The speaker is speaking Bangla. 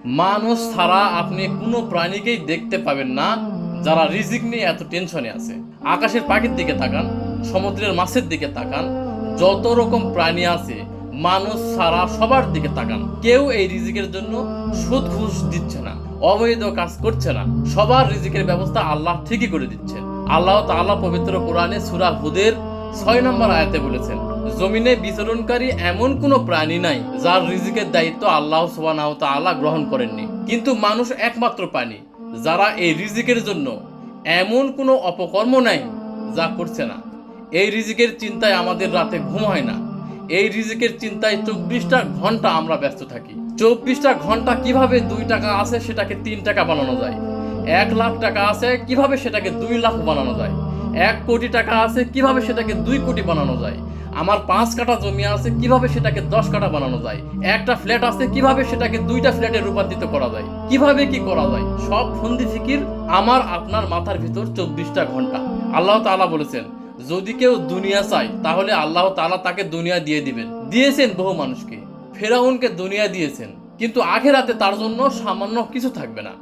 মানুষ ছাড়া আপনি কোনো প্রাণীকেই দেখতে পাবেন না যারা রিজিক নিয়ে এত টেনশনে আছে। আকাশের পাখির দিকে তাকান, সমুদ্রের মাছের দিকে তাকান, যত রকম প্রাণী আছে মানুষ ছাড়া সবার দিকে তাকান, কেউ এই রিজিকের জন্য সুদ ঘুষ দিচ্ছে না, অবৈধ কাজ করছে না। সবার রিজিকের ব্যবস্থা আল্লাহ ঠিকই করে দিচ্ছেন। আল্লাহ তাআলা পবিত্র কোরআনে সূরা হুদের 6 নম্বর আয়াতে বলেছেন, জমিনে বিচরণকারী এমন কোনো প্রাণী নাই যার রিজিকের দায়িত্ব আল্লাহ সুবহানাহু ওয়া তাআলা গ্রহণ করেননি। কিন্তু মানুষ একমাত্র প্রাণী যারা এই রিজিকের জন্য এমন কোনো অপকর্ম নাই যা করছে না। এই রিজিকের চিন্তায় আমাদের রাতে ঘুম হয় না। এই রিজিকের চিন্তায় 24টা ঘন্টা আমরা ব্যস্ত থাকি। 24টা ঘন্টা কিভাবে 2 টাকা আছে সেটাকে 3 টাকা বানানো যায়, 1 লাখ টাকা আছে কিভাবে সেটাকে 2 লাখ বানানো যায়, 1 কোটি টাকা আছে কিভাবে সেটাকে 2 কোটি বানানো যায়, আমার 5 কাঠা জমি আছে কিভাবে সেটাকে 10 কাঠা বানানো যায়, একটা ফ্ল্যাট আছে কিভাবে সেটাকে 2টা ফ্ল্যাটে রূপান্তরিত করা যায়, কিভাবে কি করা যায়, সব ফন্দি ফিকির আমার আপনার মাথার ভিতর 24টা ঘন্টা। আল্লাহ তাআলা বলেছেন, যদি কেউ দুনিয়া চায় তাহলে আল্লাহ তাআলা তাকে দুনিয়া দিয়ে দিবেন। দিয়েছেন বহু মানুষকে, ফেরাউনকে দুনিয়া দিয়েছেন, কিন্তু আখিরাতে তার জন্য সামান্য কিছু থাকবে না।